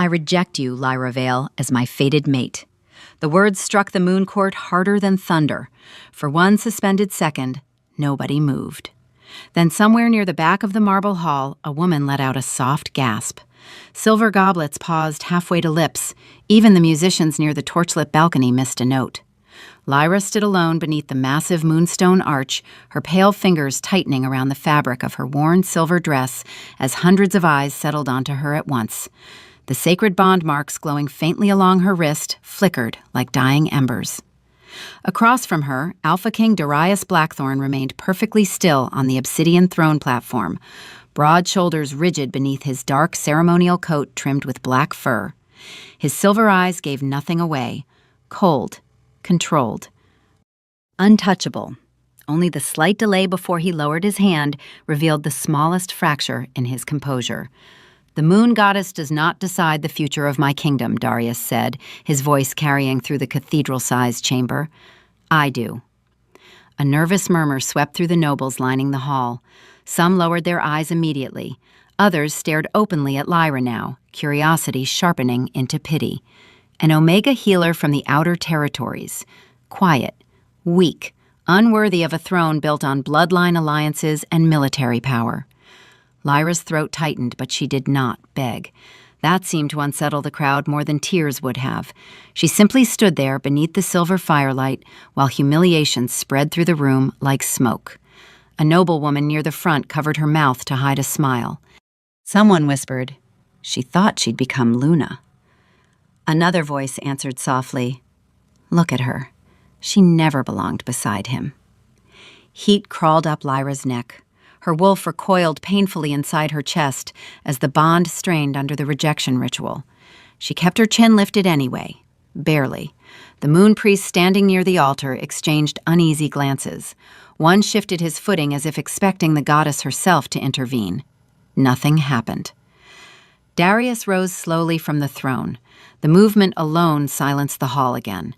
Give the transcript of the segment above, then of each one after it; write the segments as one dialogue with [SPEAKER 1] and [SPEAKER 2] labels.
[SPEAKER 1] reject you, Lyra Vale, as my fated mate." The words struck the moon court harder than thunder. For one suspended second, nobody moved. Then somewhere near the back of the marble hall, a woman let out a soft gasp. Silver goblets paused halfway to lips. Even the musicians near the torchlit balcony missed a note. Lyra stood alone beneath the massive moonstone arch, her pale fingers tightening around the fabric of her worn silver dress as hundreds of eyes settled onto her at once. The sacred bond marks glowing faintly along her wrist flickered like dying embers. Across from her, Alpha King Darius Blackthorn remained perfectly still on the obsidian throne platform, broad shoulders rigid beneath his dark ceremonial coat trimmed with black fur. His silver eyes gave nothing away, cold, controlled, untouchable. Only the slight delay before he lowered his hand revealed the smallest fracture in his composure. "The moon goddess does not decide the future of my kingdom," Darius said, his voice carrying through the cathedral-sized chamber. "I do." A nervous murmur swept through the nobles lining the hall. Some lowered their eyes immediately. Others stared openly at Lyra now, curiosity sharpening into pity. An Omega healer from the outer territories. Quiet, weak, unworthy of a throne built on bloodline alliances and military power. Lyra's throat tightened, but she did not beg. That seemed to unsettle the crowd more than tears would have. She simply stood there beneath the silver firelight while humiliation spread through the room like smoke. A noblewoman near the front covered her mouth to hide a smile. Someone whispered, "She thought she'd become Luna." Another voice answered softly, "Look at her. She never belonged beside him." Heat crawled up Lyra's neck. Her wolf recoiled painfully inside her chest as the bond strained under the rejection ritual. She kept her chin lifted anyway, barely. The moon priest standing near the altar exchanged uneasy glances. One shifted his footing as if expecting the goddess herself to intervene. Nothing happened. Darius rose slowly from the throne. The movement alone silenced the hall again.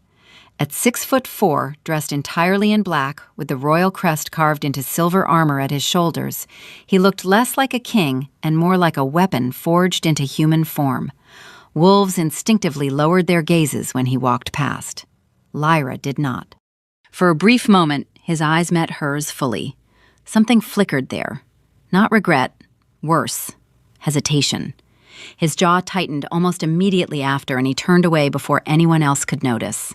[SPEAKER 1] At 6'4", dressed entirely in black, with the royal crest carved into silver armor at his shoulders, he looked less like a king and more like a weapon forged into human form. Wolves instinctively lowered their gazes when he walked past. Lyra did not. For a brief moment, his eyes met hers fully. Something flickered there. Not regret, worse, hesitation. His jaw tightened almost immediately after, and he turned away before anyone else could notice.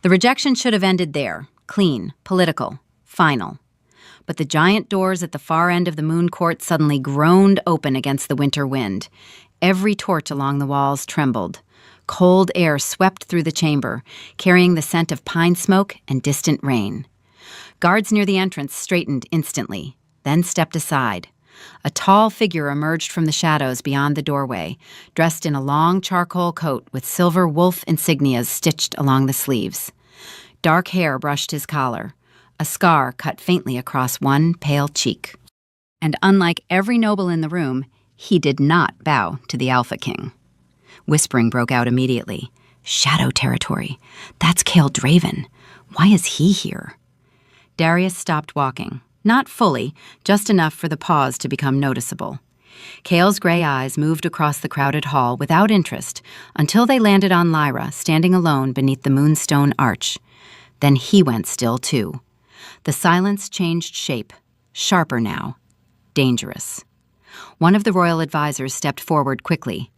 [SPEAKER 1] The rejection should have ended there, clean, political, final. But the giant doors at the far end of the moon court suddenly groaned open against the winter wind. Every torch along the walls trembled. Cold air swept through the chamber, carrying the scent of pine smoke and distant rain. Guards near the entrance straightened instantly, then stepped aside. A tall figure emerged from the shadows beyond the doorway, dressed in a long charcoal coat with silver wolf insignias stitched along the sleeves. Dark hair brushed his collar. A scar cut faintly across one pale cheek. And unlike every noble in the room, he did not bow to the Alpha King. Whispering broke out immediately. "Shadow territory. That's Kael Draven. Why is he here?" Darius stopped walking. Not fully, just enough for the pause to become noticeable. Kael's gray eyes moved across the crowded hall without interest until they landed on Lyra, standing alone beneath the moonstone arch. Then he went still, too. The silence changed shape, sharper now, dangerous. One of the royal advisors stepped forward quickly.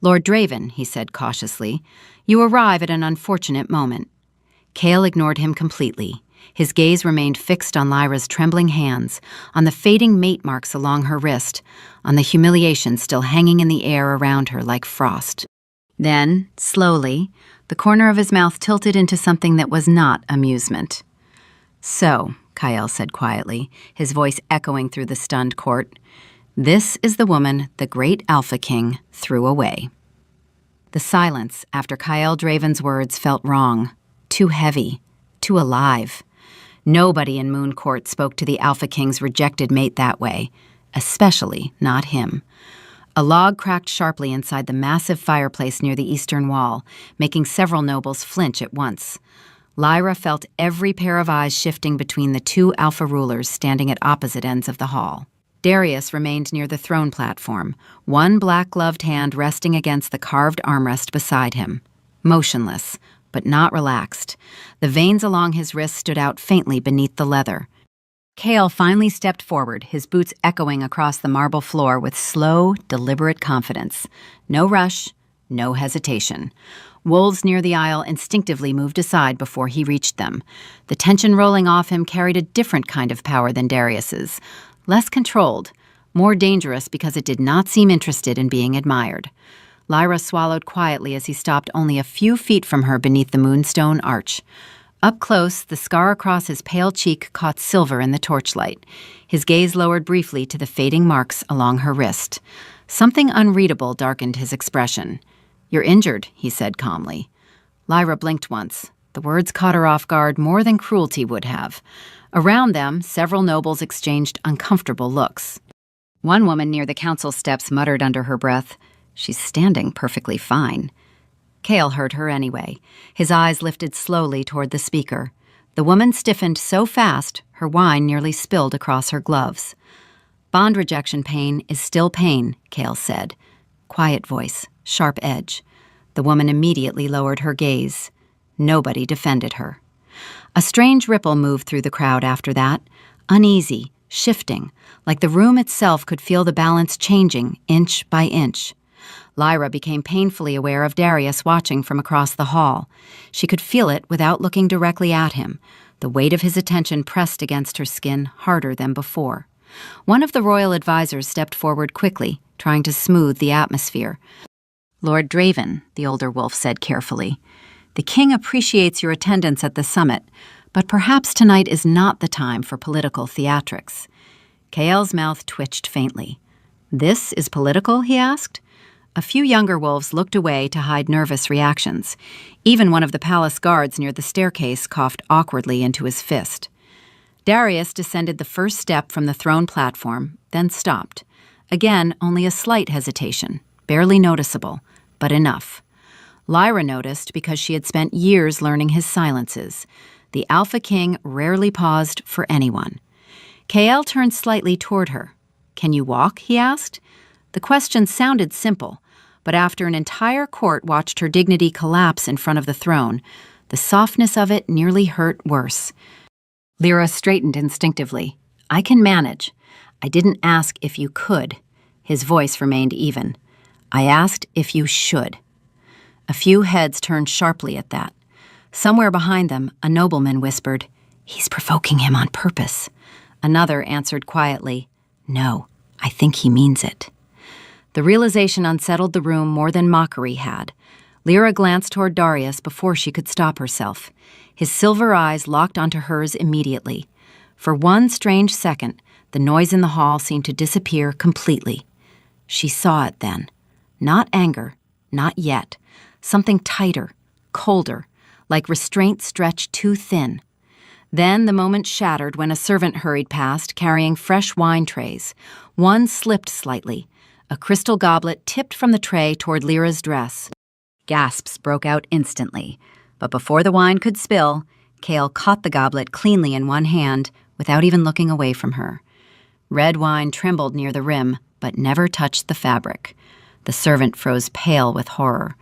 [SPEAKER 1] "Lord Draven," he said cautiously, "you arrive at an unfortunate moment." Kael ignored him completely. His gaze remained fixed on Lyra's trembling hands, on the fading mate marks along her wrist, on the humiliation still hanging in the air around her like frost. Then, slowly, the corner of his mouth tilted into something that was not amusement. "So," Kael said quietly, his voice echoing through the stunned court, "this is the woman the great Alpha King threw away." The silence after Kael Draven's words felt wrong, too heavy, too alive. Nobody in Moon Court spoke to the Alpha King's rejected mate that way, especially not him. A log cracked sharply inside the massive fireplace near the eastern wall, making several nobles flinch at once. Lyra felt every pair of eyes shifting between the two Alpha rulers standing at opposite ends of the hall. Darius remained near the throne platform, one black-gloved hand resting against the carved armrest beside him. Motionless, but not relaxed. The veins along his wrist stood out faintly beneath the leather. Chaol finally stepped forward, his boots echoing across the marble floor with slow, deliberate confidence. No rush, no hesitation. Wolves near the aisle instinctively moved aside before he reached them. The tension rolling off him carried a different kind of power than Darius's. Less controlled, more dangerous because it did not seem interested in being admired. Lyra swallowed quietly as he stopped only a few feet from her beneath the moonstone arch. Up close, the scar across his pale cheek caught silver in the torchlight. His gaze lowered briefly to the fading marks along her wrist. Something unreadable darkened his expression. "You're injured," he said calmly. Lyra blinked once. The words caught her off guard more than cruelty would have. Around them, several nobles exchanged uncomfortable looks. One woman near the council steps muttered under her breath, "She's standing perfectly fine." Chaol heard her anyway. His eyes lifted slowly toward the speaker. The woman stiffened so fast, her wine nearly spilled across her gloves. "Bond rejection pain is still pain," Chaol said. Quiet voice, sharp edge. The woman immediately lowered her gaze. Nobody defended her. A strange ripple moved through the crowd after that, uneasy, shifting, like the room itself could feel the balance changing inch by inch. Lyra became painfully aware of Darius watching from across the hall. She could feel it without looking directly at him. The weight of his attention pressed against her skin harder than before. One of the royal advisors stepped forward quickly, trying to smooth the atmosphere. "Lord Draven," the older wolf said carefully, "the king appreciates your attendance at the summit, but perhaps tonight is not the time for political theatrics." Chaol's mouth twitched faintly. "This is political?" he asked. A few younger wolves looked away to hide nervous reactions. Even one of the palace guards near the staircase coughed awkwardly into his fist. Darius descended the first step from the throne platform, then stopped. Again, only a slight hesitation, barely noticeable, but enough. Lyra noticed because she had spent years learning his silences. The Alpha King rarely paused for anyone. Chaol turned slightly toward her. "Can you walk?" he asked. The question sounded simple, but after an entire court watched her dignity collapse in front of the throne, the softness of it nearly hurt worse. Lyra straightened instinctively. "I can manage. I didn't ask if you could." His voice remained even. "I asked if you should." A few heads turned sharply at that. Somewhere behind them, a nobleman whispered, "He's provoking him on purpose." Another answered quietly, "No, I think he means it." The realization unsettled the room more than mockery had. Lyra glanced toward Darius before she could stop herself. His silver eyes locked onto hers immediately. For one strange second, the noise in the hall seemed to disappear completely. She saw it then. Not anger, not yet. Something tighter, colder, like restraint stretched too thin. Then the moment shattered when a servant hurried past carrying fresh wine trays. One slipped slightly. A crystal goblet tipped from the tray toward Lyra's dress. Gasps broke out instantly, but before the wine could spill, Chaol caught the goblet cleanly in one hand without even looking away from her. Red wine trembled near the rim, but never touched the fabric. The servant froze pale with horror.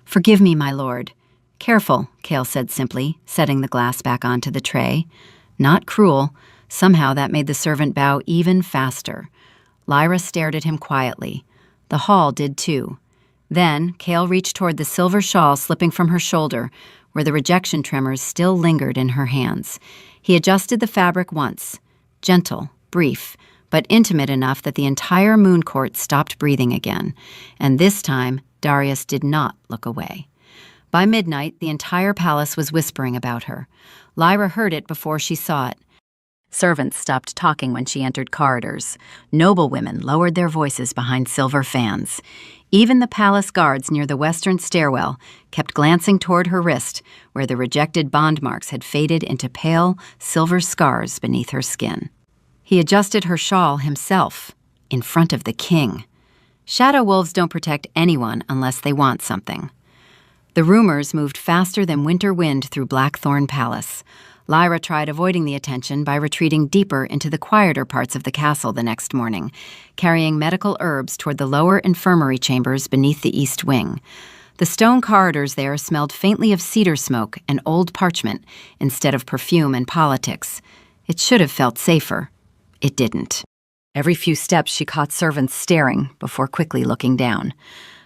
[SPEAKER 1] "Forgive me, my lord." "Careful," Chaol said simply, setting the glass back onto the tray. Not cruel. Somehow that made the servant bow even faster. Lyra stared at him quietly. The hall did too. Then Chaol reached toward the silver shawl slipping from her shoulder, where the rejection tremors still lingered in her hands. He adjusted the fabric once. Gentle, brief, but intimate enough that the entire moon court stopped breathing again. And this time, Darius did not look away. By midnight, the entire palace was whispering about her. Lyra heard it before she saw it. Servants stopped talking when she entered corridors. Noblewomen lowered their voices behind silver fans. Even the palace guards near the western stairwell kept glancing toward her wrist, where the rejected bond marks had faded into pale, silver scars beneath her skin. He adjusted her shawl himself, in front of the king. Shadow wolves don't protect anyone unless they want something. The rumors moved faster than winter wind through Blackthorn Palace. Lyra tried avoiding the attention by retreating deeper into the quieter parts of the castle the next morning, carrying medical herbs toward the lower infirmary chambers beneath the east wing. The stone corridors there smelled faintly of cedar smoke and old parchment instead of perfume and politics. It should have felt safer. It didn't. Every few steps she caught servants staring before quickly looking down.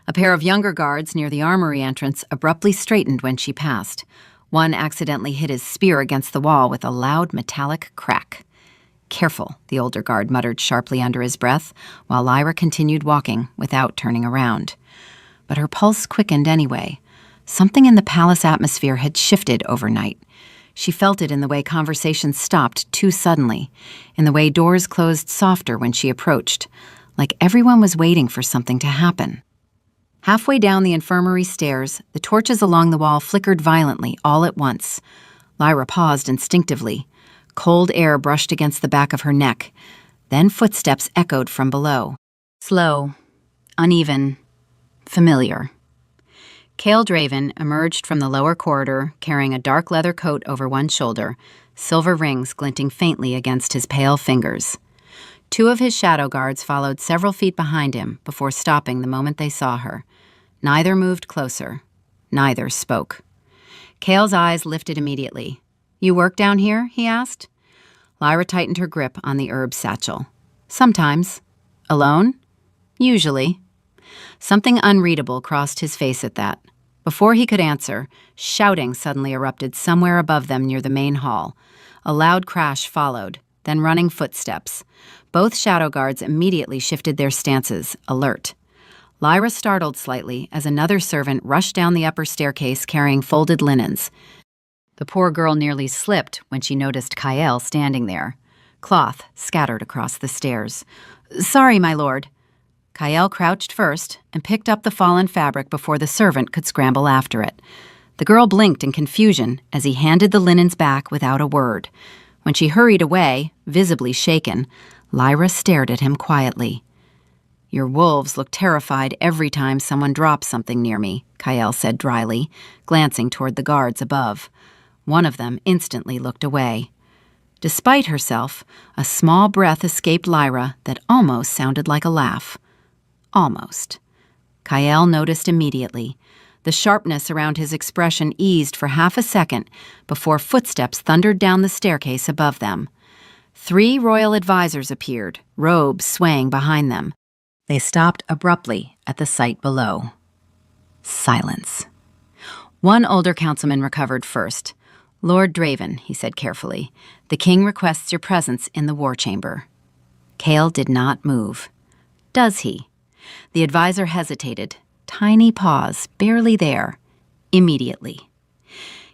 [SPEAKER 1] A pair of younger guards near the armory entrance abruptly straightened when she passed. One accidentally hit his spear against the wall with a loud metallic crack. "Careful," the older guard muttered sharply under his breath, while Lyra continued walking without turning around. But her pulse quickened anyway. Something in the palace atmosphere had shifted overnight. She felt it in the way conversations stopped too suddenly, in the way doors closed softer when she approached, like everyone was waiting for something to happen. Halfway down the infirmary stairs, the torches along the wall flickered violently all at once. Lyra paused instinctively. Cold air brushed against the back of her neck. Then footsteps echoed from below. Slow, uneven, familiar. Cale Draven emerged from the lower corridor, carrying a dark leather coat over one shoulder, silver rings glinting faintly against his pale fingers. Two of his shadow guards followed several feet behind him before stopping the moment they saw her. Neither moved closer. Neither spoke. Cale's eyes lifted immediately. "You work down here?" he asked. Lyra tightened her grip on the herb satchel. "Sometimes." "Alone?" "Usually." Something unreadable crossed his face at that. Before he could answer, shouting suddenly erupted somewhere above them near the main hall. A loud crash followed, then running footsteps. Both shadow guards immediately shifted their stances, alert. Lyra startled slightly as another servant rushed down the upper staircase carrying folded linens. The poor girl nearly slipped when she noticed Kyle standing there. Cloth scattered across the stairs. "Sorry, my lord." Kyle crouched first and picked up the fallen fabric before the servant could scramble after it. The girl blinked in confusion as he handed the linens back without a word. When she hurried away, visibly shaken, Lyra stared at him quietly. "Your wolves look terrified every time someone drops something near me," Kyle said dryly, glancing toward the guards above. One of them instantly looked away. Despite herself, a small breath escaped Lyra that almost sounded like a laugh. Almost. Kyle noticed immediately. The sharpness around his expression eased for half a second before footsteps thundered down the staircase above them. 3 royal advisors appeared, robes swaying behind them. They stopped abruptly at the sight below. Silence. One older councilman recovered first. "Lord Draven," he said carefully, "the king requests your presence in the war chamber." Cale did not move. "Does he?" The advisor hesitated. Tiny pause, barely there. Immediately.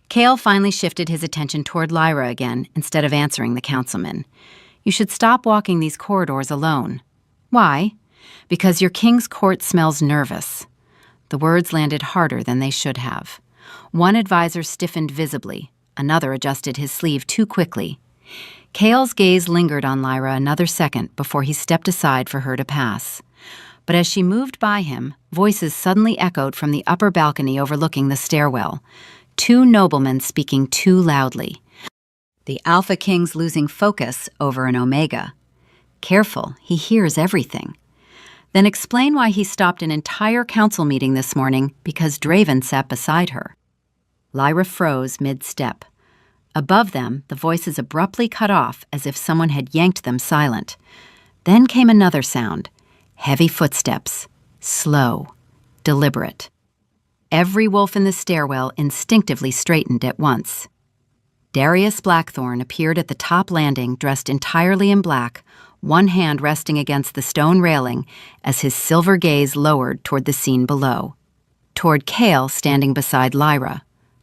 [SPEAKER 1] Cale finally shifted his attention toward Lyra again instead of answering the councilman. "You should stop walking these corridors alone." "Why?" "Because your king's court smells nervous." The words landed harder than they should have. One advisor stiffened visibly. Another adjusted his sleeve too quickly. Cale's gaze lingered on Lyra another second before he stepped aside for her to pass. But as she moved by him, voices suddenly echoed from the upper balcony overlooking the stairwell. 2 noblemen speaking too loudly. The Alpha King's losing focus over an Omega. Careful, he hears everything. Then explain why he stopped an entire council meeting this morning because Draven sat beside her. Lyra froze mid-step. Above them, the voices abruptly cut off as if someone had yanked them silent. Then came another sound. Heavy footsteps. Slow. Deliberate. Every wolf in the stairwell instinctively straightened at once. Darius Blackthorn appeared at the top landing dressed entirely in black, one hand resting against the stone railing as his silver gaze lowered toward the scene below. Toward Cale standing beside Lyra.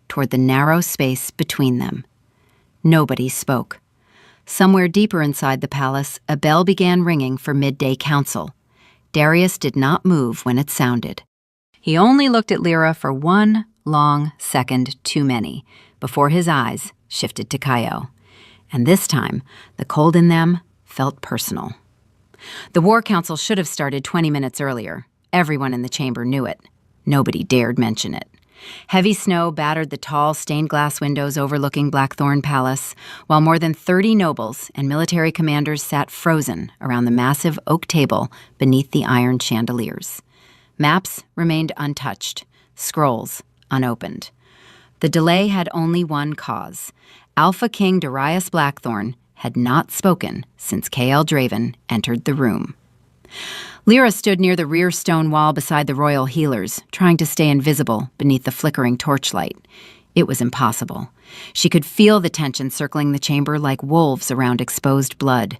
[SPEAKER 1] Toward the narrow space between them. Nobody spoke. Somewhere deeper inside the palace, a bell began ringing for midday council. Darius did not move when it sounded. He only looked at Lyra for one long second too many before his eyes shifted to Kyle. And this time, the cold in them felt personal. The War Council should have started 20 minutes earlier. Everyone in the chamber knew it. Nobody dared mention it. Heavy snow battered the tall stained glass windows overlooking Blackthorn Palace, while more than 30 nobles and military commanders sat frozen around the massive oak table beneath the iron chandeliers. Maps remained untouched, scrolls unopened. The delay had only one cause. Alpha King Darius Blackthorn had not spoken since K.L. Draven entered the room. Lyra stood near the rear stone wall beside the royal healers, trying to stay invisible beneath the flickering torchlight. It was impossible. She could feel the tension circling the chamber like wolves around exposed blood.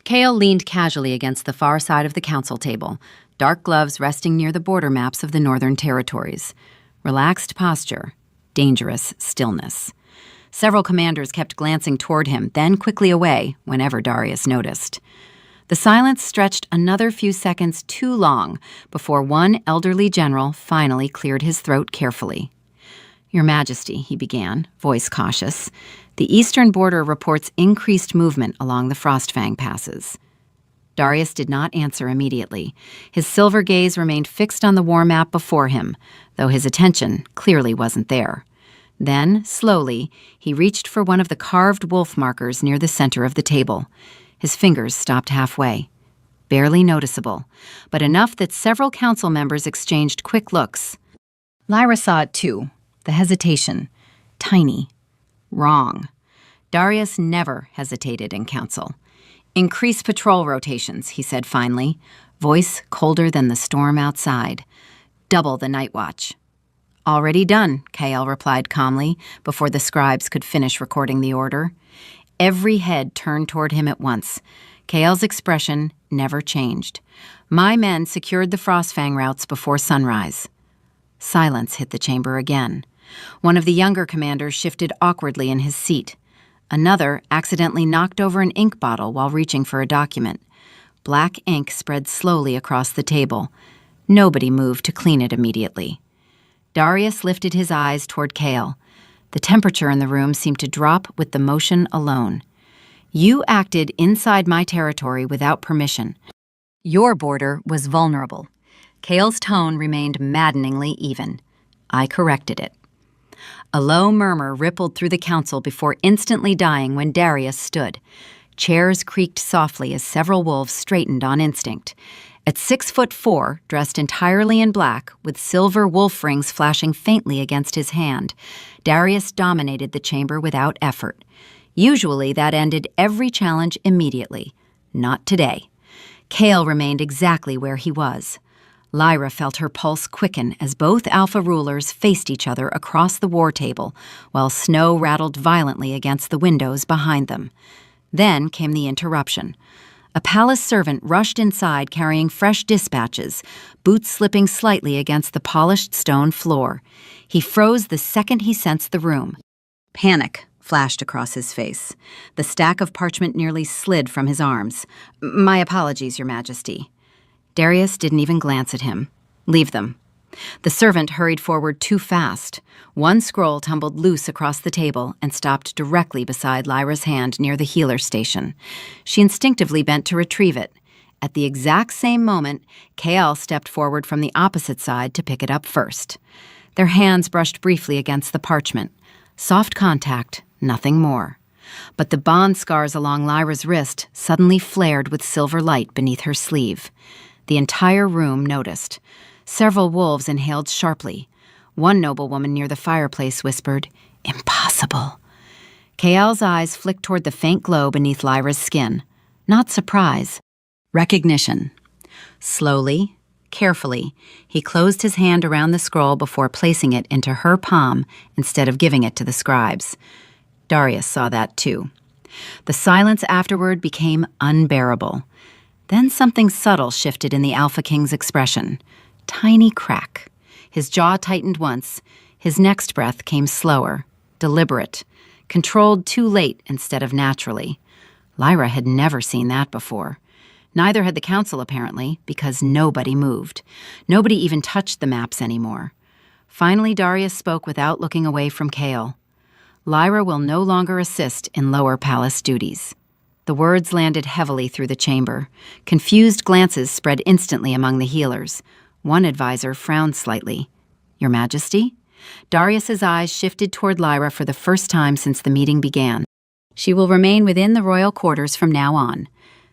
[SPEAKER 1] Kale leaned casually against the far side of the council table, dark gloves resting near the border maps of the Northern Territories. Relaxed posture, dangerous stillness. Several commanders kept glancing toward him, then quickly away whenever Darius noticed. The silence stretched another few seconds too long before one elderly general finally cleared his throat carefully. "Your Majesty," he began, voice cautious, "the eastern border reports increased movement along the Frostfang passes." Darius did not answer immediately. His silver gaze remained fixed on the war map before him, though his attention clearly wasn't there. Then, slowly, he reached for one of the carved wolf markers near the center of the table. His fingers stopped halfway. Barely noticeable, but enough that several council members exchanged quick looks. Lyra saw it too, the hesitation. Tiny. Wrong. Darius never hesitated in council. "Increase patrol rotations," he said finally, voice colder than the storm outside. "Double the night watch." "Already done," K.L. replied calmly, before the scribes could finish recording the order. Every head turned toward him at once. K.L.'s expression never changed. "My men secured the Frostfang routes before sunrise." Silence hit the chamber again. One of the younger commanders shifted awkwardly in his seat. Another accidentally knocked over an ink bottle while reaching for a document. Black ink spread slowly across the table. Nobody moved to clean it immediately. Darius lifted his eyes toward Kale. The temperature in the room seemed to drop with the motion alone. "You acted inside my territory without permission. Your border was vulnerable." Kale's tone remained maddeningly even. "I corrected it." A low murmur rippled through the council before instantly dying when Darius stood. Chairs creaked softly as several wolves straightened on instinct. At 6'4", dressed entirely in black, with silver wolf rings flashing faintly against his hand, Darius dominated the chamber without effort. Usually that ended every challenge immediately. Not today. Kale remained exactly where he was. Lyra felt her pulse quicken as both alpha rulers faced each other across the war table, while snow rattled violently against the windows behind them. Then came the interruption. A palace servant rushed inside carrying fresh dispatches, boots slipping slightly against the polished stone floor. He froze the second he sensed the room. Panic flashed across his face. The stack of parchment nearly slid from his arms. "My apologies, Your Majesty." Darius didn't even glance at him. "Leave them." The servant hurried forward too fast. One scroll tumbled loose across the table and stopped directly beside Lyra's hand near the healer station. She instinctively bent to retrieve it. At the exact same moment, K.L. stepped forward from the opposite side to pick it up first. Their hands brushed briefly against the parchment. Soft contact, nothing more. But the bond scars along Lyra's wrist suddenly flared with silver light beneath her sleeve. The entire room noticed. Several wolves inhaled sharply. One noblewoman near the fireplace whispered, "Impossible." K.L.'s eyes flicked toward the faint glow beneath Lyra's skin. Not surprise. Recognition. Slowly, carefully, he closed his hand around the scroll before placing it into her palm instead of giving it to the scribes. Darius saw that too. The silence afterward became unbearable. Then something subtle shifted in the Alpha King's expression. Tiny crack. His jaw tightened once. His next breath came slower, deliberate, controlled too late instead of naturally. Lyra had never seen that before. Neither had the council, apparently, because nobody moved. Nobody even touched the maps anymore. Finally, Darius spoke without looking away from Kale. "Lyra will no longer assist in lower palace duties." The words landed heavily through the chamber. Confused glances spread instantly among the healers. One advisor frowned slightly. "Your Majesty?" Darius's eyes shifted toward Lyra for the first time since the meeting began. She will remain within the royal quarters from now on.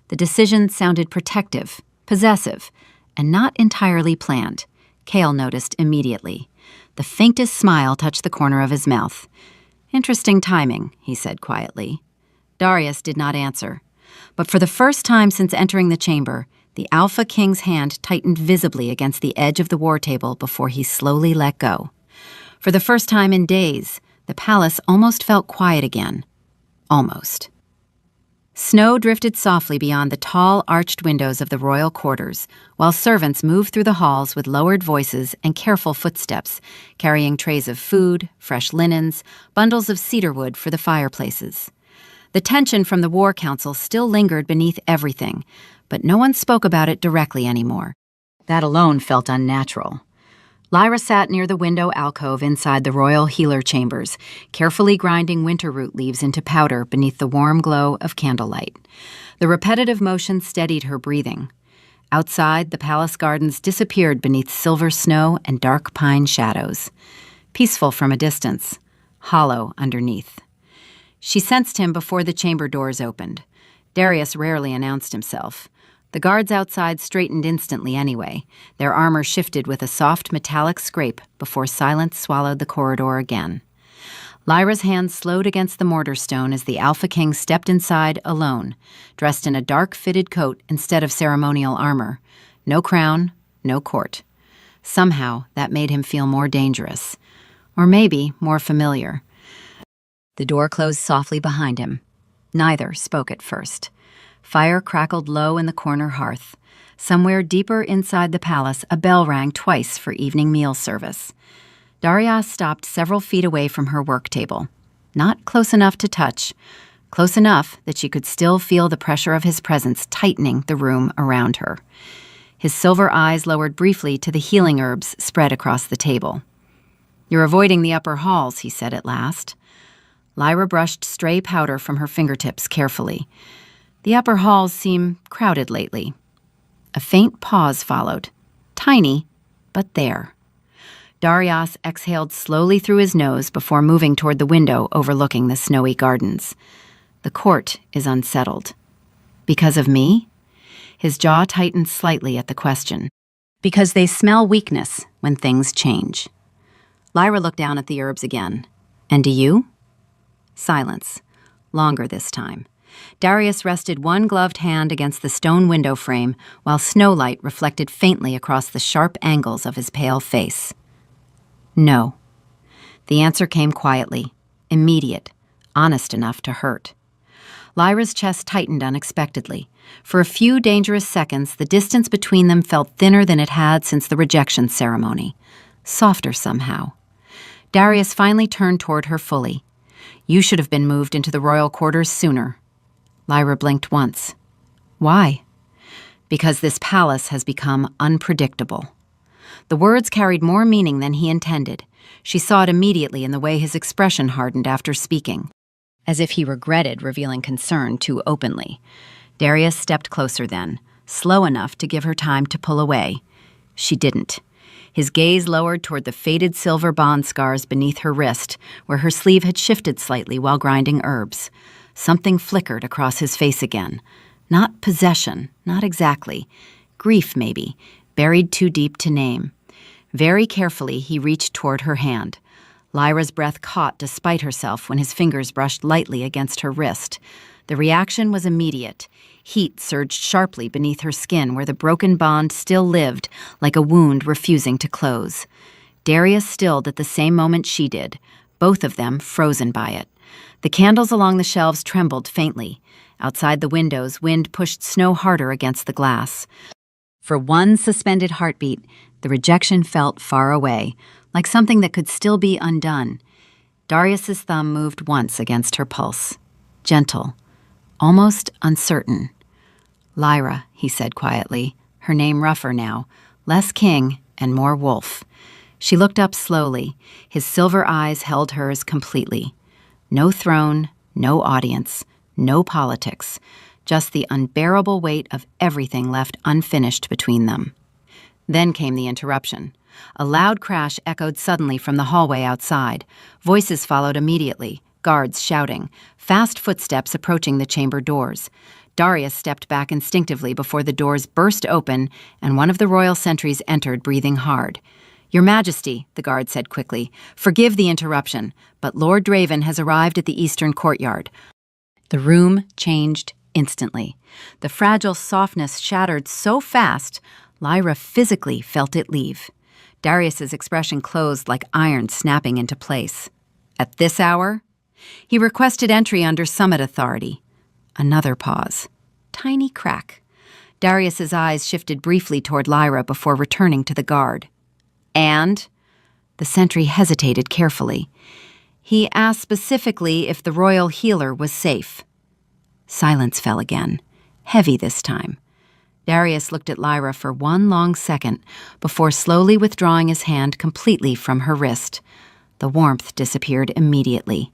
[SPEAKER 1] The decision sounded protective, possessive, and not entirely planned. Cale noticed immediately. The faintest smile touched the corner of his mouth. "Interesting timing," he said quietly. Darius did not answer. But for the first time since entering the chamber, the Alpha King's hand tightened visibly against the edge of the war table before he slowly let go. For the first time in days, the palace almost felt quiet again. Almost. Snow drifted softly beyond the tall, arched windows of the royal quarters, while servants moved through the halls with lowered voices and careful footsteps, carrying trays of food, fresh linens, bundles of cedar wood for the fireplaces. The tension from the War Council still lingered beneath everything, but no one spoke about it directly anymore. That alone felt unnatural. Lyra sat near the window alcove inside the royal healer chambers, carefully grinding winter root leaves into powder beneath the warm glow of candlelight. The repetitive motion steadied her breathing. Outside, the palace gardens disappeared beneath silver snow and dark pine shadows. Peaceful from a distance, hollow underneath. She sensed him before the chamber doors opened. Darius rarely announced himself. The guards outside straightened instantly anyway. Their armor shifted with a soft metallic scrape before silence swallowed the corridor again. Lyra's hand slowed against the mortar stone as the Alpha King stepped inside alone, dressed in a dark fitted coat instead of ceremonial armor. No crown, no court. Somehow, that made him feel more dangerous. Or maybe more familiar. The door closed softly behind him. Neither spoke at first. Fire crackled low in the corner hearth. Somewhere deeper inside the palace, a bell rang twice for evening meal service. Darius stopped several feet away from her work table. Not close enough to touch. Close enough that she could still feel the pressure of his presence tightening the room around her. His silver eyes lowered briefly to the healing herbs spread across the table. "You're avoiding the upper halls," he said at last. Lyra brushed stray powder from her fingertips carefully. "The upper halls seem crowded lately." A faint pause followed. Tiny, but there. Darius exhaled slowly through his nose before moving toward the window overlooking the snowy gardens. "The court is unsettled." "Because of me?" His jaw tightened slightly at the question. "Because they smell weakness when things change." Lyra looked down at the herbs again. "And do you?" Silence. Longer this time. Darius rested one gloved hand against the stone window frame while snowlight reflected faintly across the sharp angles of his pale face. "No." The answer came quietly, immediate, honest enough to hurt. Lyra's chest tightened unexpectedly. For a few dangerous seconds, the distance between them felt thinner than it had since the rejection ceremony. Softer somehow. Darius finally turned toward her fully. "You should have been moved into the royal quarters sooner." Lyra blinked once. "Why?" "Because this palace has become unpredictable." The words carried more meaning than he intended. She saw it immediately in the way his expression hardened after speaking, as if he regretted revealing concern too openly. Darius stepped closer then, slow enough to give her time to pull away. She didn't. His gaze lowered toward the faded silver bond scars beneath her wrist, where her sleeve had shifted slightly while grinding herbs. Something flickered across his face again. Not possession, not exactly. Grief, maybe, buried too deep to name. Very carefully, he reached toward her hand. Lyra's breath caught despite herself when his fingers brushed lightly against her wrist. The reaction was immediate. Heat surged sharply beneath her skin where the broken bond still lived, like a wound refusing to close. Darius stilled at the same moment she did, both of them frozen by it. The candles along the shelves trembled faintly. Outside the windows, wind pushed snow harder against the glass. For one suspended heartbeat, the rejection felt far away, like something that could still be undone. Darius's thumb moved once against her pulse. Gentle, almost uncertain. "Lyra," he said quietly, her name rougher now, less king and more wolf. She looked up slowly. His silver eyes held hers completely. No throne, no audience, no politics, just the unbearable weight of everything left unfinished between them. Then came the interruption. A loud crash echoed suddenly from the hallway outside. Voices followed immediately, guards shouting, fast footsteps approaching the chamber doors. Darius stepped back instinctively before the doors burst open and one of the royal sentries entered, breathing hard. "Your Majesty," the guard said quickly, "forgive the interruption, but Lord Draven has arrived at the eastern courtyard." The room changed instantly. The fragile softness shattered so fast, Lyra physically felt it leave. Darius's expression closed like iron snapping into place. At this hour? He requested entry under summit authority. Another pause. Tiny crack. Darius's eyes shifted briefly toward Lyra before returning to the guard. "And?" The sentry hesitated carefully. "He asked specifically if the royal healer was safe." Silence fell again, heavy this time. Darius looked at Lyra for one long second before slowly withdrawing his hand completely from her wrist. The warmth disappeared immediately.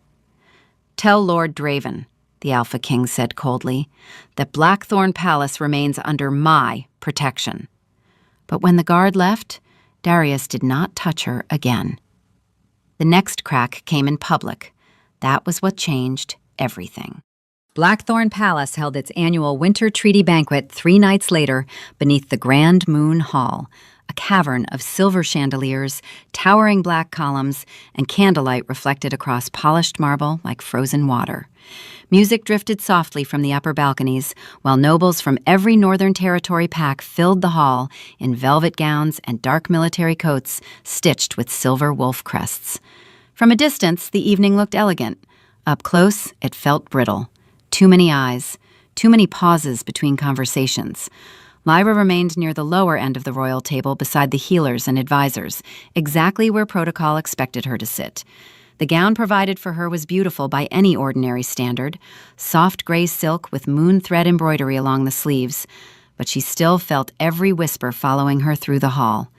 [SPEAKER 1] "Tell Lord Draven," the Alpha King said coldly, "that Blackthorn Palace remains under my protection." But when the guard left, Darius did not touch her again. The next crack came in public. That was what changed everything. Blackthorn Palace held its annual Winter Treaty Banquet 3 nights later beneath the Grand Moon Hall, a cavern of silver chandeliers, towering black columns, and candlelight reflected across polished marble like frozen water. Music drifted softly from the upper balconies, while nobles from every Northern Territory pack filled the hall in velvet gowns and dark military coats stitched with silver wolf crests. From a distance, the evening looked elegant. Up close, it felt brittle. Too many eyes, too many pauses between conversations. Lyra remained near the lower end of the royal table beside the healers and advisors, exactly where protocol expected her to sit. The gown provided for her was beautiful by any ordinary standard, soft gray silk with moon thread embroidery along the sleeves, but she still felt every whisper following her through the hall.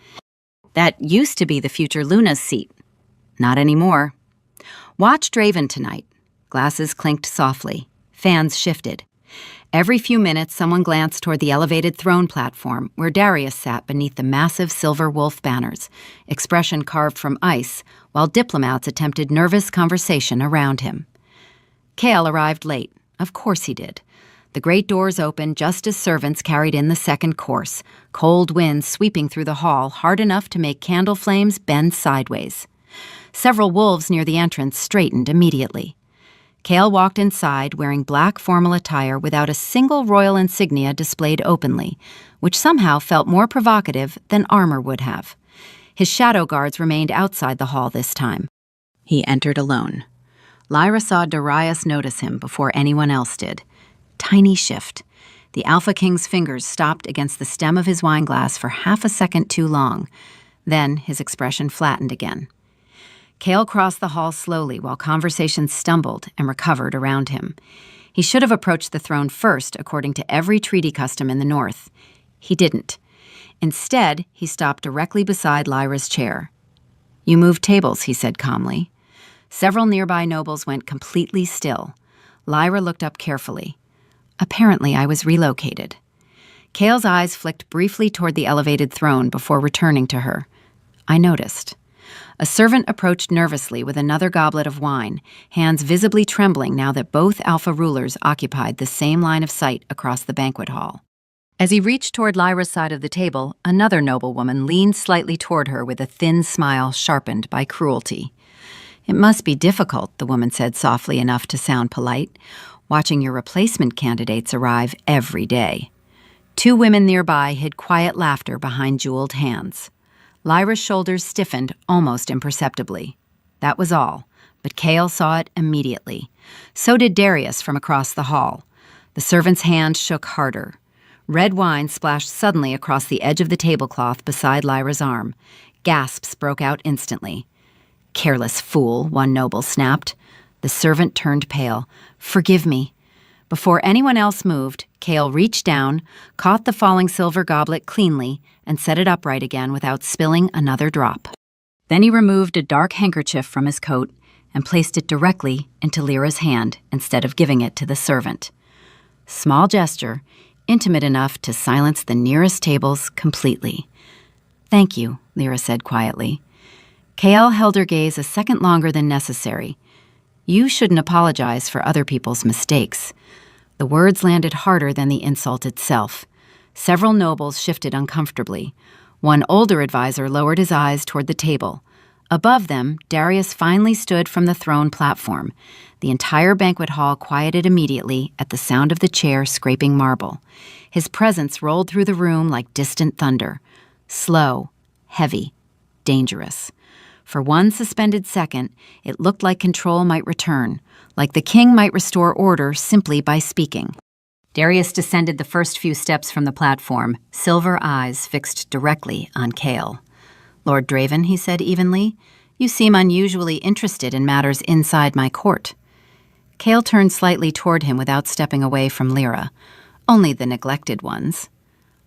[SPEAKER 1] That used to be the future Luna's seat. Not anymore. Watch Draven tonight. Glasses clinked softly. Fans shifted. Every few minutes, someone glanced toward the elevated throne platform where Darius sat beneath the massive silver wolf banners, expression carved from ice, while diplomats attempted nervous conversation around him. Chaol arrived late. Of course he did. The great doors opened just as servants carried in the second course, cold winds sweeping through the hall hard enough to make candle flames bend sideways. Several wolves near the entrance straightened immediately. Chaol walked inside wearing black formal attire without a single royal insignia displayed openly, which somehow felt more provocative than armor would have. His shadow guards remained outside the hall this time. He entered alone. Lyra saw Darius notice him before anyone else did. Tiny shift. The Alpha King's fingers stopped against the stem of his wineglass for half a second too long. Then his expression flattened again. Chaol crossed the hall slowly while conversation stumbled and recovered around him. He should have approached the throne first, according to every treaty custom in the north. He didn't. Instead, he stopped directly beside Lyra's chair. "You moved tables," he said calmly. Several nearby nobles went completely still. Lyra looked up carefully. Apparently, I was relocated. Chaol's eyes flicked briefly toward the elevated throne before returning to her. I noticed. A servant approached nervously with another goblet of wine, hands visibly trembling now that both Alpha rulers occupied the same line of sight across the banquet hall. As he reached toward Lyra's side of the table, another noblewoman leaned slightly toward her with a thin smile sharpened by cruelty. "It must be difficult," the woman said softly enough to sound polite, "watching your replacement candidates arrive every day." 2 women nearby hid quiet laughter behind jeweled hands. Lyra's shoulders stiffened almost imperceptibly. That was all, but Chaol saw it immediately. So did Darius from across the hall. The servant's hand shook harder. Red wine splashed suddenly across the edge of the tablecloth beside Lyra's arm. Gasps broke out instantly. "Careless fool," one noble snapped. The servant turned pale. "Forgive me." Before anyone else moved, Chaol reached down, caught the falling silver goblet cleanly, and set it upright again without spilling another drop. Then he removed a dark handkerchief from his coat and placed it directly into Lyra's hand instead of giving it to the servant. Small gesture, intimate enough to silence the nearest tables completely. "Thank you," Lyra said quietly. Kael held her gaze a second longer than necessary. You shouldn't apologize for other people's mistakes. The words landed harder than the insult itself. Several nobles shifted uncomfortably. One older advisor lowered his eyes toward the table. Above them, Darius finally stood from the throne platform. The entire banquet hall quieted immediately at the sound of the chair scraping marble. His presence rolled through the room like distant thunder. Slow, heavy, dangerous. For one suspended second, it looked like control might return, like the king might restore order simply by speaking. Darius descended the first few steps from the platform, silver eyes fixed directly on Kael. Lord Draven, he said evenly, you seem unusually interested in matters inside my court. Kael turned slightly toward him without stepping away from Lyra. Only the neglected ones.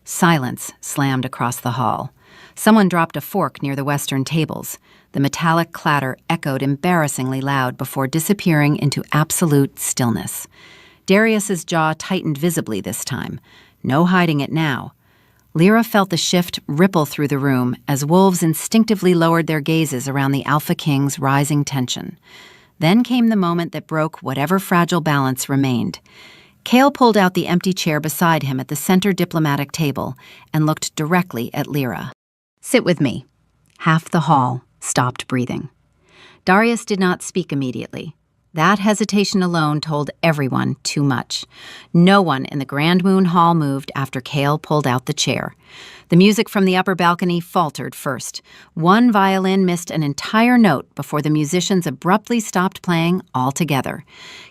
[SPEAKER 1] Silence slammed across the hall. Someone dropped a fork near the western tables. The metallic clatter echoed embarrassingly loud before disappearing into absolute stillness. Darius's jaw tightened visibly this time. No hiding it now. Lyra felt the shift ripple through the room as wolves instinctively lowered their gazes around the Alpha King's rising tension. Then came the moment that broke whatever fragile balance remained. Kael pulled out the empty chair beside him at the center diplomatic table and looked directly at Lyra. Sit with me. Half the hall stopped breathing. Darius did not speak immediately. That hesitation alone told everyone too much. No one in the Grand Moon Hall moved after Kael pulled out the chair. The music from the upper balcony faltered first. One violin missed an entire note before the musicians abruptly stopped playing altogether.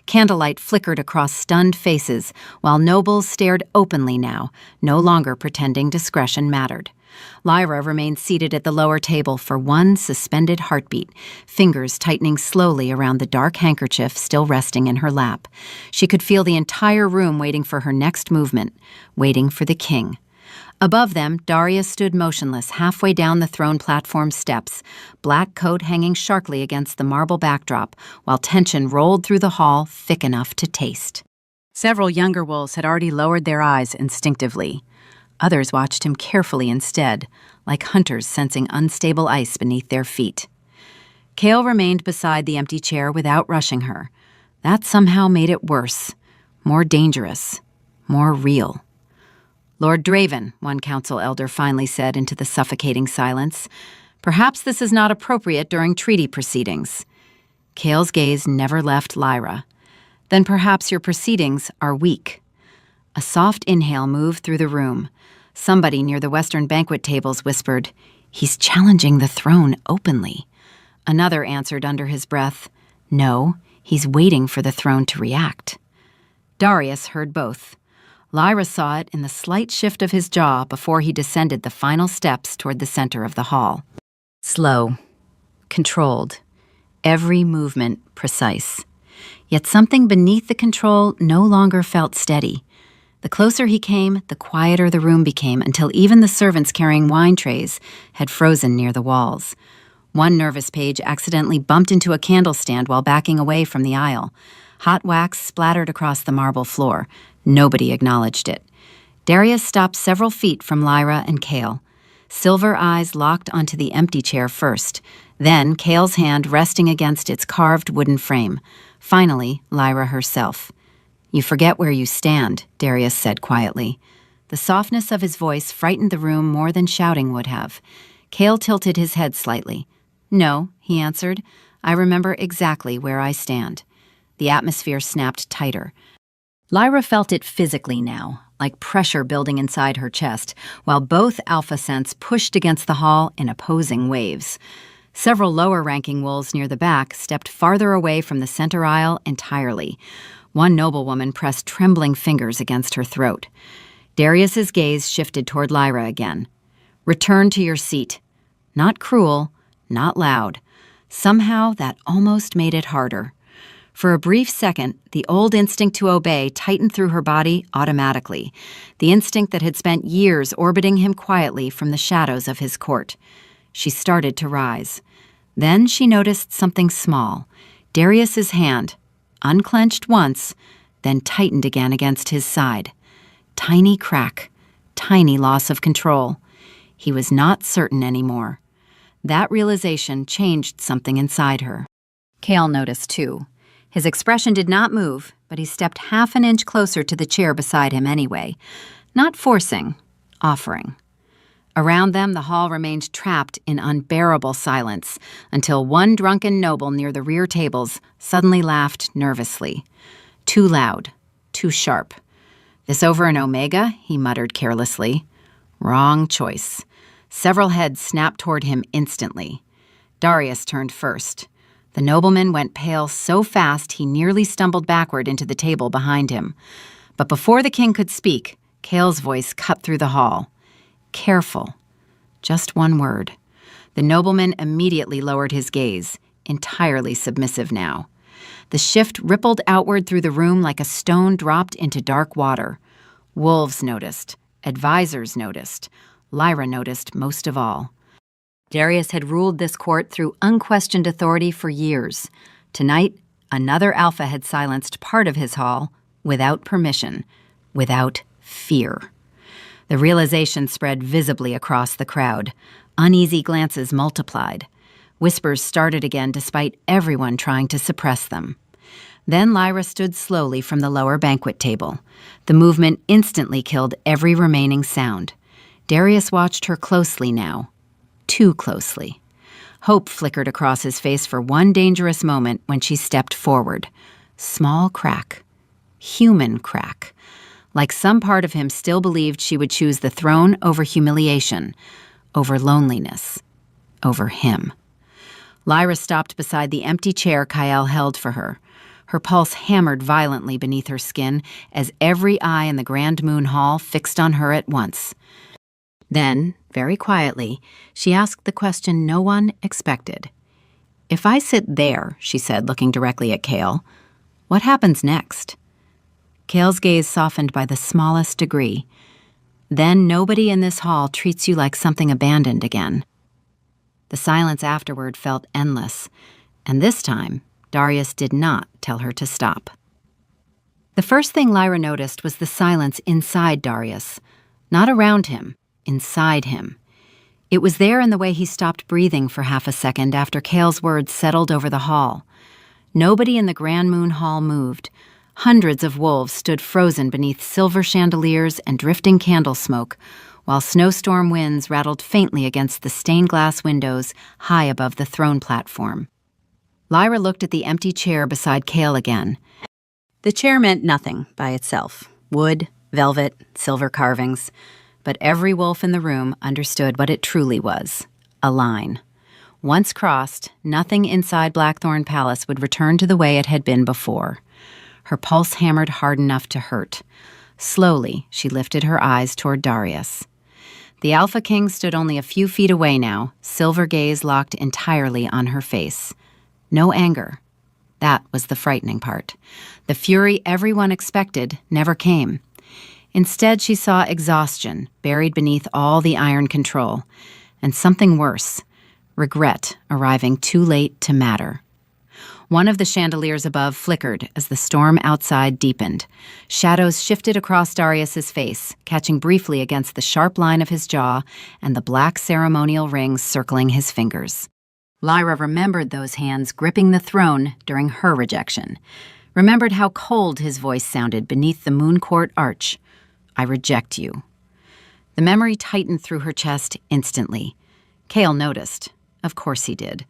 [SPEAKER 1] Candlelight flickered across stunned faces, while nobles stared openly now, no longer pretending discretion mattered. Lyra remained seated at the lower table for one suspended heartbeat, fingers tightening slowly around the dark handkerchief still resting in her lap. She could feel the entire room waiting for her next movement, waiting for the king. Above them, Darius stood motionless halfway down the throne platform steps, black coat hanging sharply against the marble backdrop, while tension rolled through the hall thick enough to taste. Several younger wolves had already lowered their eyes instinctively. Others watched him carefully instead, like hunters sensing unstable ice beneath their feet. Kael remained beside the empty chair without rushing her. That somehow made it worse, more dangerous, more real. Lord Draven, one council elder finally said into the suffocating silence, perhaps this is not appropriate during treaty proceedings. Kael's gaze never left Lyra. Then perhaps your proceedings are weak. A soft inhale moved through the room. Somebody near the western banquet tables whispered, "He's challenging the throne openly." Another answered under his breath, "No, he's waiting for the throne to react." Darius heard both. Lyra saw it in the slight shift of his jaw before he descended the final steps toward the center of the hall. Slow, controlled, every movement precise. Yet something beneath the control no longer felt steady. The closer he came, the quieter the room became until even the servants carrying wine trays had frozen near the walls. One nervous page accidentally bumped into a candle stand while backing away from the aisle. Hot wax splattered across the marble floor. Nobody acknowledged it. Darius stopped several feet from Lyra and Kael. Silver eyes locked onto the empty chair first, then Kael's hand resting against its carved wooden frame. Finally, Lyra herself. "You forget where you stand," Darius said quietly. The softness of his voice frightened the room more than shouting would have. Kael tilted his head slightly. "No," he answered. "I remember exactly where I stand." The atmosphere snapped tighter. Lyra felt it physically now, like pressure building inside her chest, while both alpha scents pushed against the hall in opposing waves. Several lower-ranking wolves near the back stepped farther away from the center aisle entirely. One noblewoman pressed trembling fingers against her throat. Darius's gaze shifted toward Lyra again. "Return to your seat." Not cruel, not loud. Somehow that almost made it harder. For a brief second, the old instinct to obey tightened through her body automatically, the instinct that had spent years orbiting him quietly from the shadows of his court. She started to rise. Then she noticed something small, Darius's hand, unclenched once, then tightened again against his side. Tiny crack, tiny loss of control. He was not certain anymore. That realization changed something inside her. Cale noticed, too. His expression did not move, but he stepped half an inch closer to the chair beside him anyway. Not forcing, offering. Around them, the hall remained trapped in unbearable silence until one drunken noble near the rear tables suddenly laughed nervously. Too loud, too sharp. "This over an Omega?" he muttered carelessly. Wrong choice. Several heads snapped toward him instantly. Darius turned first. The nobleman went pale so fast he nearly stumbled backward into the table behind him. But before the king could speak, Cale's voice cut through the hall. "Careful." Just one word. The nobleman immediately lowered his gaze, entirely submissive now. The shift rippled outward through the room like a stone dropped into dark water. Wolves noticed. Advisors noticed. Lyra noticed most of all. Darius had ruled this court through unquestioned authority for years. Tonight, another alpha had silenced part of his hall without permission, without fear. The realization spread visibly across the crowd. Uneasy glances multiplied. Whispers started again despite everyone trying to suppress them. Then Lyra stood slowly from the lower banquet table. The movement instantly killed every remaining sound. Darius watched her closely now. Too closely. Hope flickered across his face for one dangerous moment when she stepped forward. Small crack. Human crack. Like some part of him still believed she would choose the throne over humiliation, over loneliness, over him. Lyra stopped beside the empty chair Kyle held for her. Her pulse hammered violently beneath her skin as every eye in the Grand Moon Hall fixed on her at once. Then, very quietly, she asked the question no one expected. "If I sit there," she said, looking directly at Cale, "what happens next?" Cale's gaze softened by the smallest degree. "Then nobody in this hall treats you like something abandoned again." The silence afterward felt endless, and this time, Darius did not tell her to stop. The first thing Lyra noticed was the silence inside Darius, not around him, inside him. It was there in the way he stopped breathing for half a second after Cale's words settled over the hall. Nobody in the Grand Moon Hall moved. Hundreds of wolves stood frozen beneath silver chandeliers and drifting candle smoke, while snowstorm winds rattled faintly against the stained glass windows high above the throne platform. Lyra looked at the empty chair beside Cale again. The chair meant nothing by itself. Wood, velvet, silver carvings. But every wolf in the room understood what it truly was, a line. Once crossed, nothing inside Blackthorn Palace would return to the way it had been before. Her pulse hammered hard enough to hurt. Slowly, she lifted her eyes toward Darius. The Alpha King stood only a few feet away now, silver gaze locked entirely on her face. No anger. That was the frightening part. The fury everyone expected never came. Instead, she saw exhaustion buried beneath all the iron control, and something worse, regret arriving too late to matter. One of the chandeliers above flickered as the storm outside deepened. Shadows shifted across Darius's face, catching briefly against the sharp line of his jaw and the black ceremonial rings circling his fingers. Lyra remembered those hands gripping the throne during her rejection, remembered how cold his voice sounded beneath the Moon Court arch. "I reject you." The memory tightened through her chest instantly. Cale noticed. Of course he did.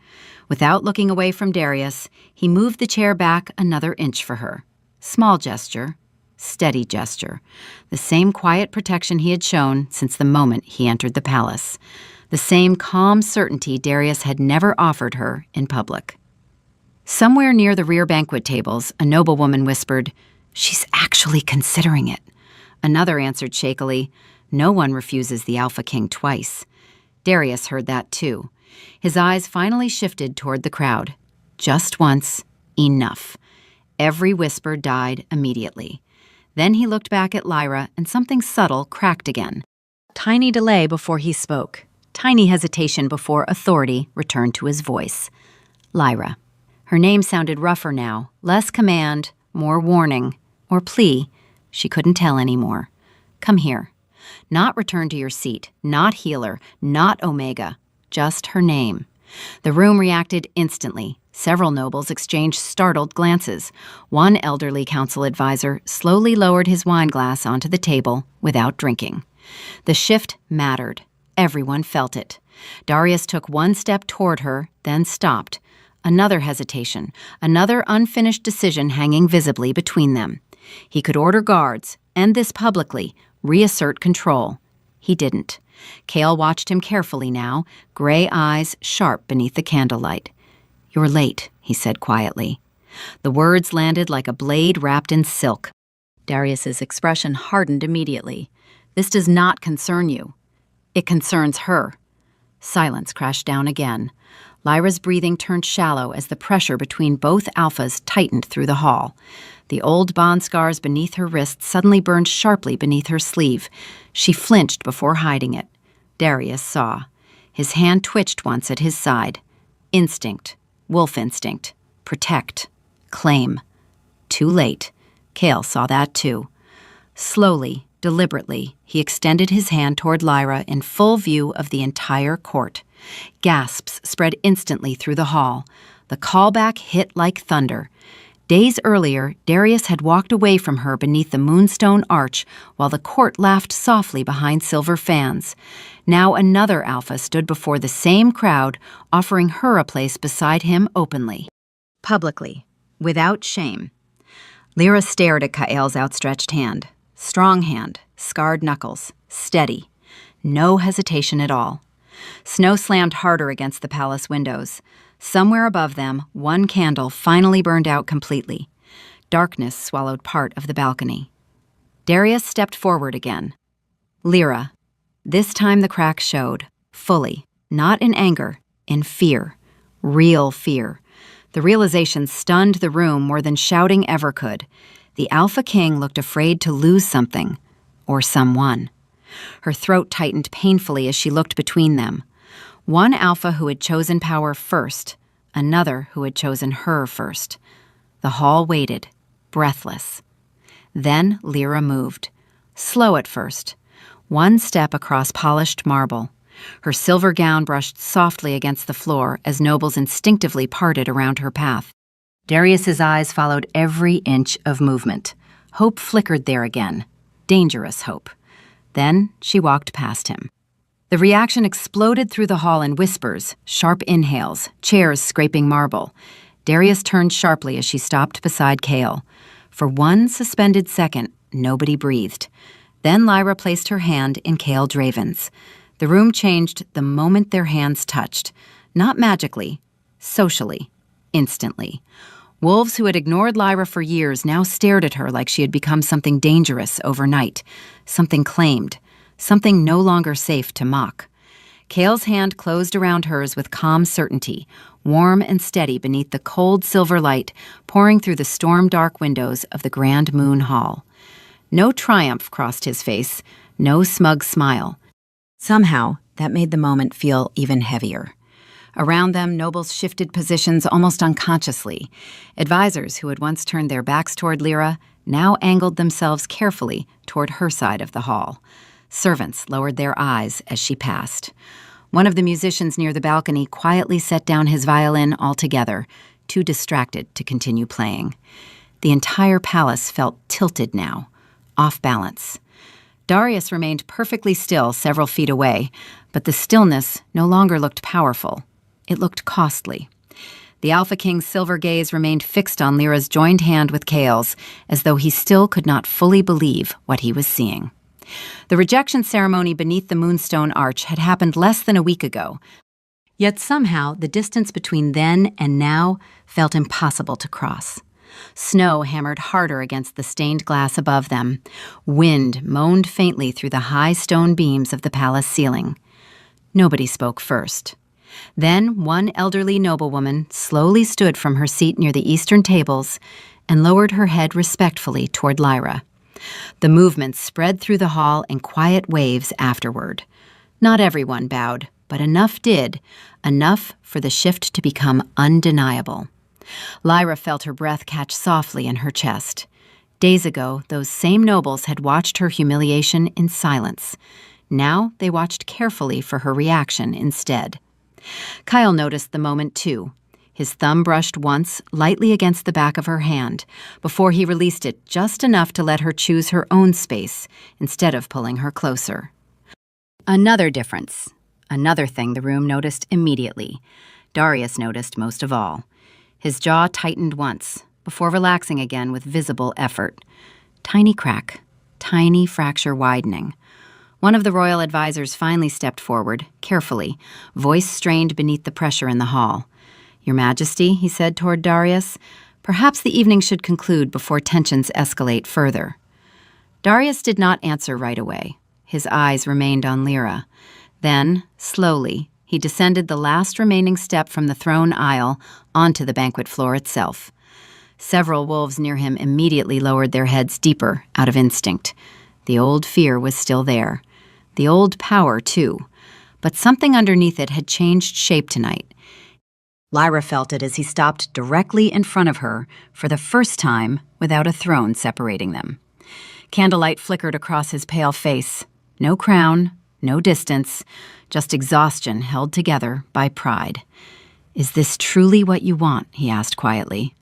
[SPEAKER 1] Without looking away from Darius, he moved the chair back another inch for her. Small gesture, steady gesture. The same quiet protection he had shown since the moment he entered the palace. The same calm certainty Darius had never offered her in public. Somewhere near the rear banquet tables, a noblewoman whispered, "She's actually considering it." Another answered shakily, "No one refuses the Alpha King twice." Darius heard that too. His eyes finally shifted toward the crowd. Just once, enough. Every whisper died immediately. Then he looked back at Lyra and something subtle cracked again. Tiny delay before he spoke. Tiny hesitation before authority returned to his voice. Lyra. Her name sounded rougher now, less command, more warning, or plea. She couldn't tell anymore. "Come here. Not return to your seat, not healer, not Omega. just her name. The room reacted instantly. Several nobles exchanged startled glances. One elderly council advisor slowly lowered his wineglass onto the table without drinking. The shift mattered. Everyone felt it. Darius took one step toward her, then stopped. Another hesitation, another unfinished decision hanging visibly between them. He could order guards, end this publicly, reassert control. He didn't. Chaol watched him carefully now, gray eyes sharp beneath the candlelight. "You're late," he said quietly. The words landed like a blade wrapped in silk. Darius's expression hardened immediately. "This does not concern you. It concerns her." Silence crashed down again. Lyra's breathing turned shallow as the pressure between both alphas tightened through the hall. The old bond scars beneath her wrist suddenly burned sharply beneath her sleeve. She flinched before hiding it. Darius saw. His hand twitched once at his side. Instinct. Wolf instinct. Protect. Claim. Too late. Chaol saw that too. Slowly, deliberately, he extended his hand toward Lyra in full view of the entire court. Gasps spread instantly through the hall. The callback hit like thunder. Days earlier, Darius had walked away from her beneath the moonstone arch while the court laughed softly behind silver fans. Now another alpha stood before the same crowd, offering her a place beside him openly. Publicly, without shame. Lyra stared at Chaol's outstretched hand. Strong hand, scarred knuckles, steady. No hesitation at all. Snow slammed harder against the palace windows. Somewhere above them, one candle finally burned out completely. Darkness swallowed part of the balcony. Darius stepped forward again. "Lyra." This time the crack showed, fully, not in anger, in fear. Real fear. The realization stunned the room more than shouting ever could. The Alpha King looked afraid to lose something, or someone. Her throat tightened painfully as she looked between them. One alpha who had chosen power first, another who had chosen her first. The hall waited, breathless. Then Lyra moved. Slow at first. One step across polished marble. Her silver gown brushed softly against the floor as nobles instinctively parted around her path. Darius's eyes followed every inch of movement. Hope flickered there again. Dangerous hope. Then she walked past him. The reaction exploded through the hall in whispers, sharp inhales, chairs scraping marble. Darius turned sharply as she stopped beside Chaol. For one suspended second, nobody breathed. Then Lyra placed her hand in Chaol Draven's. The room changed the moment their hands touched. Not magically, socially, instantly. Wolves who had ignored Lyra for years now stared at her like she had become something dangerous overnight, something claimed, something no longer safe to mock. Chaol's hand closed around hers with calm certainty, warm and steady beneath the cold silver light pouring through the storm-dark windows of the Grand Moon Hall. No triumph crossed his face, no smug smile. Somehow, that made the moment feel even heavier. Around them, nobles shifted positions almost unconsciously. Advisors who had once turned their backs toward Lyra now angled themselves carefully toward her side of the hall. Servants lowered their eyes as she passed. One of the musicians near the balcony quietly set down his violin altogether, too distracted to continue playing. The entire palace felt tilted now, off balance. Darius remained perfectly still several feet away, but the stillness no longer looked powerful. It looked costly. The Alpha King's silver gaze remained fixed on Lyra's joined hand with Chaol's, as though he still could not fully believe what he was seeing. The rejection ceremony beneath the moonstone arch had happened less than a week ago. Yet somehow the distance between then and now felt impossible to cross. Snow hammered harder against the stained glass above them. Wind moaned faintly through the high stone beams of the palace ceiling. Nobody spoke first. Then one elderly noblewoman slowly stood from her seat near the eastern tables and lowered her head respectfully toward Lyra. The movement spread through the hall in quiet waves afterward. Not everyone bowed, but enough did, enough for the shift to become undeniable. Lyra felt her breath catch softly in her chest. Days ago, those same nobles had watched her humiliation in silence. Now they watched carefully for her reaction instead. Kyle noticed the moment too. His thumb brushed once, lightly against the back of her hand, before he released it just enough to let her choose her own space, instead of pulling her closer. Another difference. Another thing the room noticed immediately. Darius noticed most of all. His jaw tightened once, before relaxing again with visible effort. Tiny crack, tiny fracture widening. One of the royal advisors finally stepped forward, carefully, voice strained beneath the pressure in the hall. "Your Majesty," he said toward Darius, "perhaps the evening should conclude before tensions escalate further." Darius did not answer right away. His eyes remained on Lyra. Then, slowly, he descended the last remaining step from the throne aisle onto the banquet floor itself. Several wolves near him immediately lowered their heads deeper, out of instinct. The old fear was still there. The old power, too. But something underneath it had changed shape tonight. Lyra felt it as he stopped directly in front of her, for the first time without a throne separating them. Candlelight flickered across his pale face. No crown, no distance, just exhaustion held together by pride. "Is this truly what you want?" he asked quietly.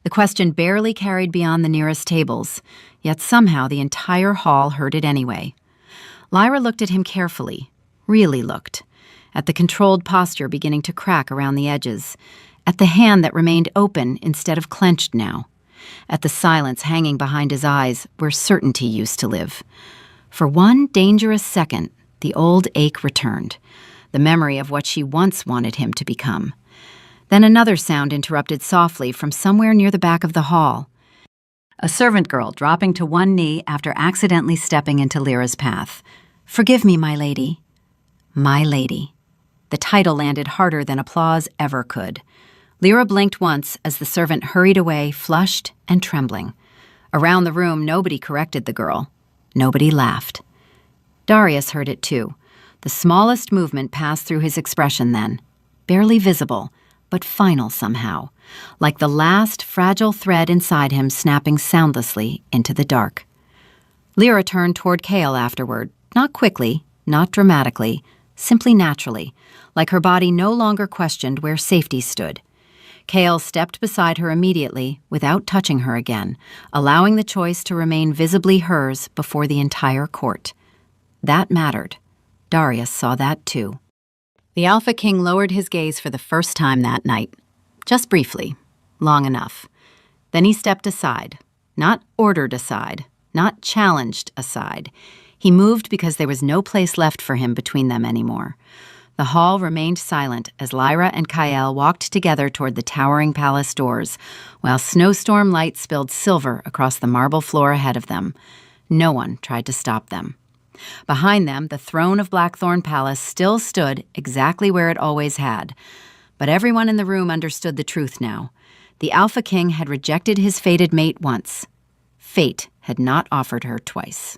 [SPEAKER 1] The question barely carried beyond the nearest tables, yet somehow the entire hall heard it anyway. Lyra looked at him carefully, really looked, at the controlled posture beginning to crack around the edges, at the hand that remained open instead of clenched now, at the silence hanging behind his eyes where certainty used to live. For one dangerous second, the old ache returned, the memory of what she once wanted him to become. Then another sound interrupted softly from somewhere near the back of the hall. A servant girl dropping to one knee after accidentally stepping into Lyra's path. "Forgive me, my lady." My lady. The title landed harder than applause ever could. Lyra blinked once as the servant hurried away, flushed and trembling. Around the room, nobody corrected the girl. Nobody laughed. Darius heard it too. The smallest movement passed through his expression then, barely visible, but final somehow, like the last fragile thread inside him snapping soundlessly into the dark. Lyra turned toward Kale afterward, not quickly, not dramatically, simply naturally, like her body no longer questioned where safety stood. Kale stepped beside her immediately, without touching her again, allowing the choice to remain visibly hers before the entire court. That mattered. Darius saw that too. The Alpha King lowered his gaze for the first time that night. Just briefly. Long enough. Then he stepped aside. Not ordered aside. Not challenged aside. He moved because there was no place left for him between them anymore. The hall remained silent as Lyra and Kyle walked together toward the towering palace doors, while snowstorm light spilled silver across the marble floor ahead of them. No one tried to stop them. Behind them, the throne of Blackthorn Palace still stood exactly where it always had. But everyone in the room understood the truth now. The Alpha King had rejected his fated mate once. Fate had not offered her twice.